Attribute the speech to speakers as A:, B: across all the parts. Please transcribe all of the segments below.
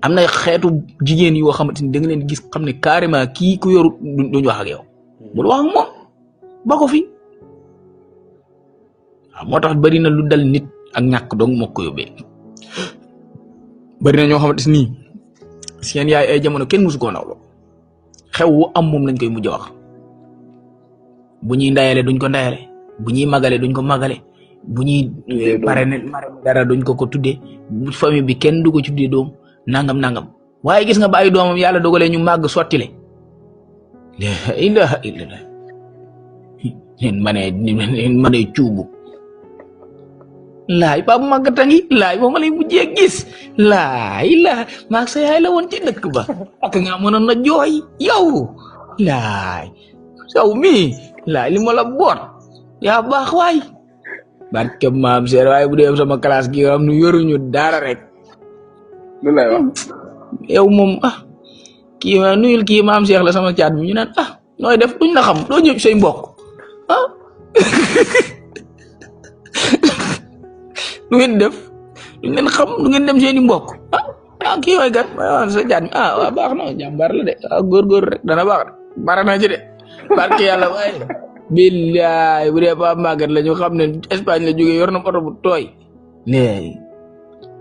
A: am na xeetu jigéen yoo xamante ni da nga leen gis xam ne carrément kii ku yoru duñ wax ak yow bul wax ak moom ba ko fi waaw moo tax bari na lu dal nit ak ñàkk dong moo ko yóbbee bari na ñoo xamante ni seen yaay ay jamono kenn musu koo nawloo xew wu am moom lañ koy mujj wax bu ñuy ndayale duñ ko ndayale bu ñuy magale duñ ko magale bu ñuy parene dara duñ ko tuddee bu famille bi kenn du ko tuddee doom nangam waaye gis nga ba ay doomam yàlla dogalee ñu màgg sottile la ilaha illallah leen ma ne cuubu laay Pape Maguette ngi laay moom lay mujjee gis laay la maag sa yaay la woon ci dëkk ba ak nga mënoon na jooy yow laay saw mi laay li ma la boot yaa baax waay barke maam seer waaye bu dee sama classe gi nga xam ne yoruñu dara rek
B: lu lay wax
A: yow moom kii ma nuyul kii maam Cheikh la sama caat bi ñu naan nooy def duñ la xam doo ñëw say mbokk lu ngeen def duñ leen xam du ngeen dem seeni mbokk kii waay gat sa caat bi waaw baax na jàmbaar la de góor rek dana baax de bara na ci de barke yàlla waaye billaay bu dee Pape Maguette la ñu xam ne Espagne la jógee yor na oto bu tooy léegi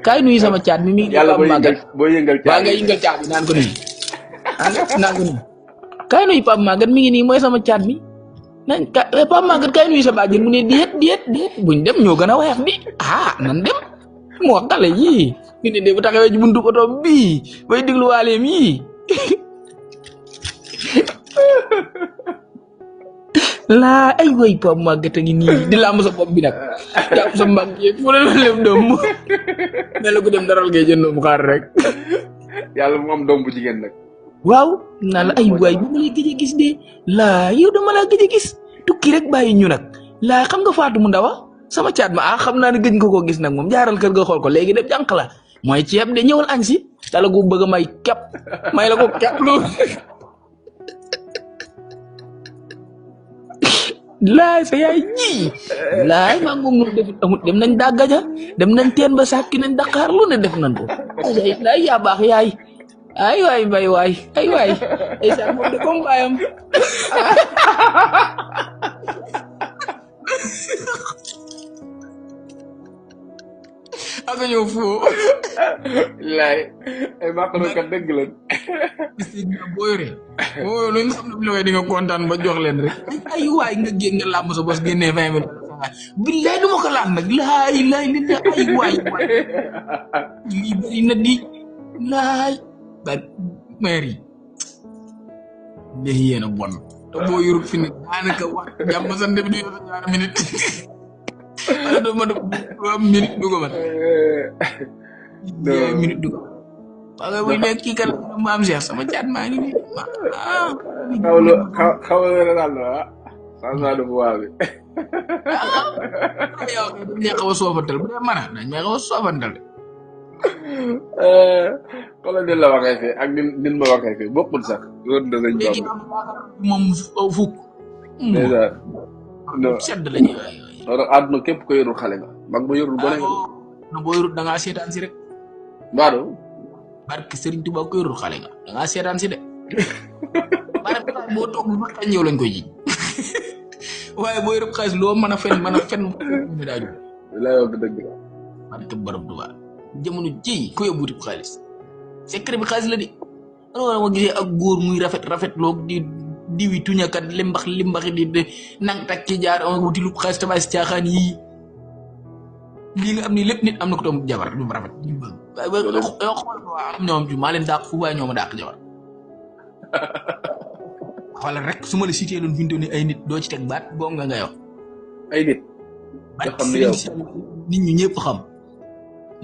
A: kaay nuyu sama caat mi ngi Pape Maguette
B: boo yëngal caat
A: waa nga yëngal caat bi naan ko nuyu naan ko nuyu kaay nuyu Pape Maguette mi ngi nii mooy sama caat mi nañ Pape Maguette kaay nuyu sa bàjjen mu ne déet buñ dem ñoo gën a weex bi nan dem moo xale yii ñu ne de bu taxawee ci buntu oto bii bay déglu waaleem yii laa ay way Pape Maguette a ngi nii di làmb sa bopp bi nag jàpp sa mbagg yi fu leen lem doom mel la ko dem daral ngay jënd mu xaar rek
B: yàlla mu am doom bu jigéen nag
A: waaw naa la ay waay bu ma lay gëj a gis de laa yow dama laa gëj a gis tukki rek bàyyi ñu nag laa xam nga Fatou mu ndawa sama caat ma xam naa ne gëj nga koo gis nag moom jaaral kër ga xool ko léegi de jànq la mooy ceeb de ñëwal añ si dala ko bëgg a may kepp may la ko kepp loolu laay sa yaay ji laay maa ngi moom defut amut dem nañ dàggaja dem nañ teen ba sàkki nañ Dakar lu ne def nañ ko ay laay yaa baax yaay ay waay mbay waay ay waay ay sa moom de comme baayam aka ñëw foo
B: laay ay maakaroon kat dëgg la
A: boo yoree lu ñu xam ne bu la di nga kontaan ba jox leen rek ay waay nga génn nga làmb sa bos génnee 20 000 billaay du ma ko laal nag laay li la ay waay lii bëri na di laay ba maire yi léegi yéen a bon te boo yorut fi ne daanaka wax jàmm sa ndef di yor ñaari minute wala doo ma def 3 minutes du ko mat 2 minutes du ko mat waaye bu nekk kii kan maam Cheikh sama caat maa ngi nii
B: xaw la daal changement de voix bi
A: yow dañ lay xaw a soofantal bu dee mën dañ may xaw a soofantal de
B: xoolal ni la waxee fii ak nin ma waxee fii bokkul sax loolu da lañ
A: léegi moom fukk
B: déjà
A: sedd la ñuy waay
B: loolu àdduna képp ko yorul xale nga mag ba yorul gone
A: na boo yorul da ngaa seetaan si rek
B: mbaado
A: barke Serigne Touba ko yorul xale nga da ngaa seetaan si de barke boo toog lu tax ñëw lañ koy ji waaye boo yorul xaalis loo mën a fen ñu daaju
B: lay wax dëgg la
A: barke borom Touba jamono ji ko yóbbuti xaalis secret bi xaalis la di alors ma gisee ak góor muy rafet loog di diwi tuñakat limbaxi di nang tak ci jaar wuti lu xaalis tabaay si caaxaan yii lii nga am ni lépp nit am na ko doom jabar du rafet ñu bëgg xool waa am ñoom ju maa leen dàq fu waaye ñoo ma dàq jabar xoolal rek su ma la cité loon fi mu ay nit doo ci teg baat boo nga ngay wax
B: ay nit
A: nga xam ne yow nit ñi ñëpp xam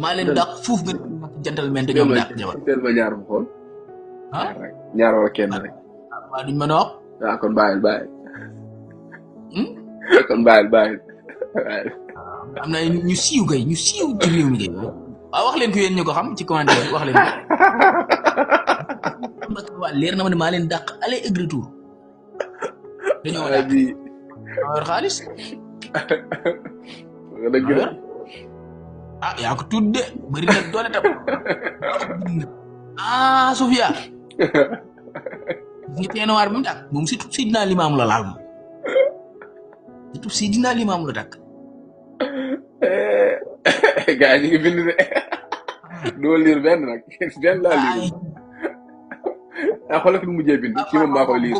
A: maa leen dàq fuuf nga jantal men te ñoom dàq jabar
B: teel ba ñaar mu xool ñaar wala kenn rek
A: waa duñ mën a wax
B: kon bàyyil kon bàyyil
A: am na ñu siiw gay ñu siiw ci réew mi gay waaw wax leen ko yéen ñu ko xam ci commentaire wax leen ko waa leer na ma ne maa leen dàq aller et retour dañoo dàq yor xaalis
B: dëgg la
A: ah yaa ko tudde bëri na doole tam ah Sofia nga tee noir bi mu tàkk moom surtout Seydina Limaamu la laal moom surtout Seydina Limaamu la tàkk
B: gars yi ñu ngi bind de doo liir benn nag benn laa liir ah xoolal fi mu mujjee bind kii moom maa koy liir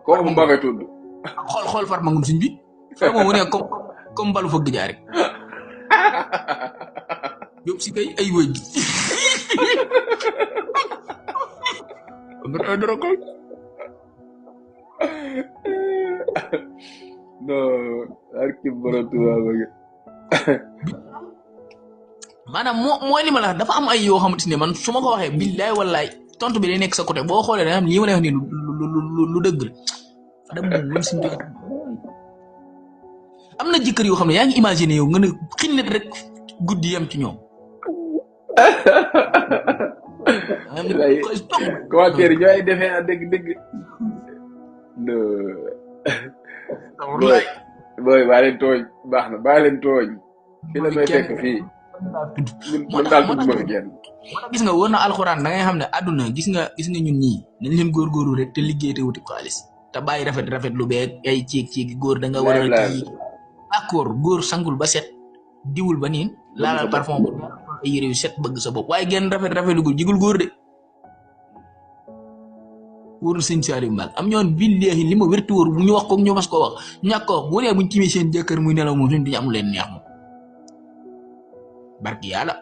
B: kooku moom maa koy tudd
A: xool far mangum suñ bi far moom mu ne comme balu fëgg jaar rek yóbbu si kay ay wëj nga dara ko
B: non arki borom Tuubaa ba nga
A: maanaam mooy li ma la dafa am ay yoo xamante ne man su ma ko waxee billaay wallaay tontu bi day nekk sa côté boo xoolee da nga xam lii ma lay wax nii lu dëgg la Fadam moom mën suñu joxe am na jëkkër yoo xam ne yaa ngi imaginer yow nga ne xinnet rek guddi yem ci ñoom.
B: commentaire yi ñooy defee ah dëgg. booy baa leen tooñ baax na baa leen tooñ. fii la may fekk fii. mën daal tudd ma fi kenn.
A: gis nga wóor na alxuraan da ngay xam ne àdduna gis nga ñun ñii nañ leen góorgóorlu rek te liggéey te wuti xaalis te bàyyi rafet lu beeg ay ciig góor da nga war a kii d'accord góor sangul ba set diwul ba niin laalal parfum bu ay yére yu set bëgg sa bopp waaye genn rafet lu jigul góor de wóor sëñ Saliou Mbacke am ñoon billahi li ma wértu wóor bu ñu wax ko ñu mas ko wax ñàkk ko wax bu ne buñ timee seen jëkkër muy nelaw moom suñ duñu amul leen neex moom barki yàlla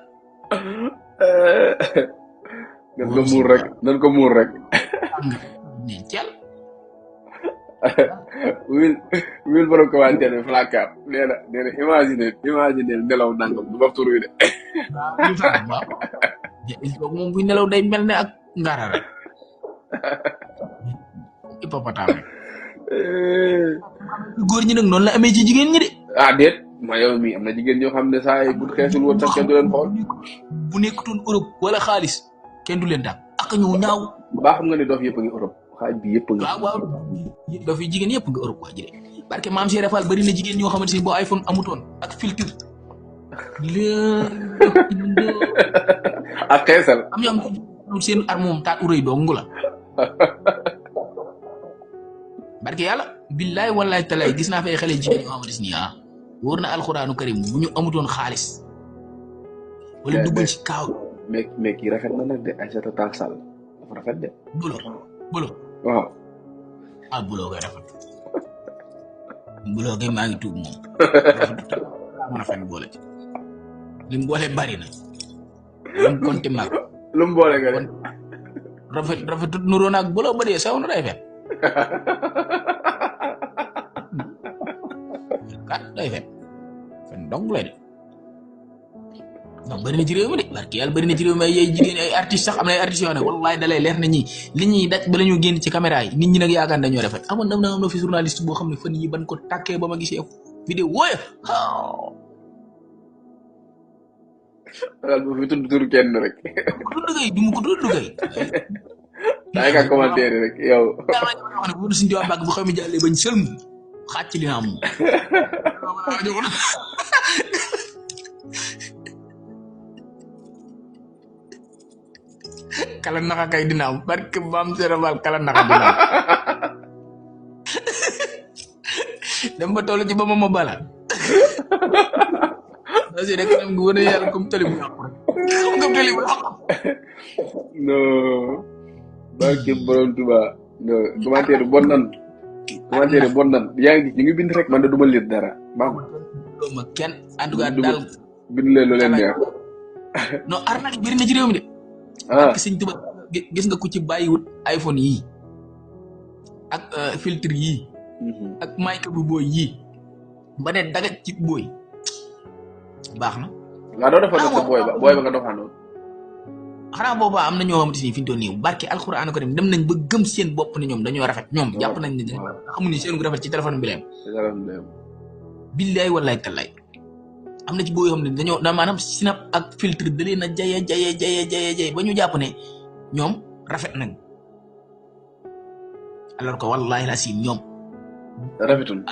B: nan ko muur rek
A: ne cel
B: wil borom commentaire bi flacard nee na imaginer nelaw nangam du wax tur wi de
A: waaw moom buy nelaw day mel ne ak ngara rek hippopotame góor ñi nag noonu la amee ci jigéen ñi de
B: ah déet ma yow mi am na jigéen ñoo xam ne saa yi bu xeesul woon sax kenn du leen xool
A: bu nekkutoon Europe wala xaalis kenn du leen daal ak ñu ñaaw
B: baa xam nga ne dof yëpp a ngi Europe xaaj bi yëpp a ngi
A: waaw dof yi jigéen yëpp nga Europe waa jële barke maam Cheikh Fall bari na jigéen ñoo xamante ni boo iPhone amutoon ak filtre
B: ak xeesal
A: am ñoo am seen ar moom taat u rëy dong la barke yàlla billaay wallaay talaay gis naa fay xale jigéen yoo xamante ni wóor na alxuraanu karim bu ñu amutoon xaalis wala duggal ci kaaw
B: mais kii rafet na nag de Aïssata Tall Sall dafa rafet de
A: bulo
B: waaw
A: bulo koy rafet bulo koy maa ngi tuub moom rafet boole ci lim boole bari na lim konti mag
B: lu mu boole nga de
A: rafet nuroo naag bulo ba dee saw na day fet day fet fen dong lay de donc bëri na ci réew mi de barki yàlla bëri na ci réew mi ay jigéen ay artistes sax am na ay artistes yoo ne wallaay dalay leer na ñi li ñuy daj ba la ñu génn ci caméra yi nit ñi nag yaakaar dañoo rafet am na fi journaliste boo xam ne fan yi ban ko tàkkee ba ma gisee vidéo wooya
B: daal bu fi tudd tur kenn rek
A: du mu ko tudd kay
B: daa nga commentaire rek yow
A: yàlla wax ne bu suñu diwaan bàgg bu xaw mi jàllee bañ sëlmu xàcc li na am kala naka kay dina am barke baam Sénégal kala naka dina am dem ba toll ci ba ma bala parce que rek nam ngi wane yàlla comme tali bu yàqu rek comme tali bu yàqu
B: non barke borom Tuubaa non commentaire bon nan yaa ngi ñu ngi bind rek man de duma lire dara baax
A: ma kenn en tout cas daal
B: bind leen lu leen neex
A: non arnaque bari na ci réew mi de ak Sëñ Tuubaa gis nga ku ci bàyyiwut iPhone yii ak filtre yii ak mic bu booy yii ba ne dagat ci booy baax na
B: nga doo defoon sa booy ba nga doxaanoon
A: xanaa booba am na ñoo xamante ni fi ñu toll nii barke alxuraan ko dem nañ ba gëm seen bopp ne ñoom dañoo rafet ñoom jàpp nañ ne xamuñu seen gu rafet ci téléphone bi leen billaay wallaay tallaay am na ci boo yoo xam ne dañoo maanaam snap ak filtre da leen a jaye ba ñu jàpp ne ñoom rafet nañ alors que wallahi la si ñoom
B: rafetul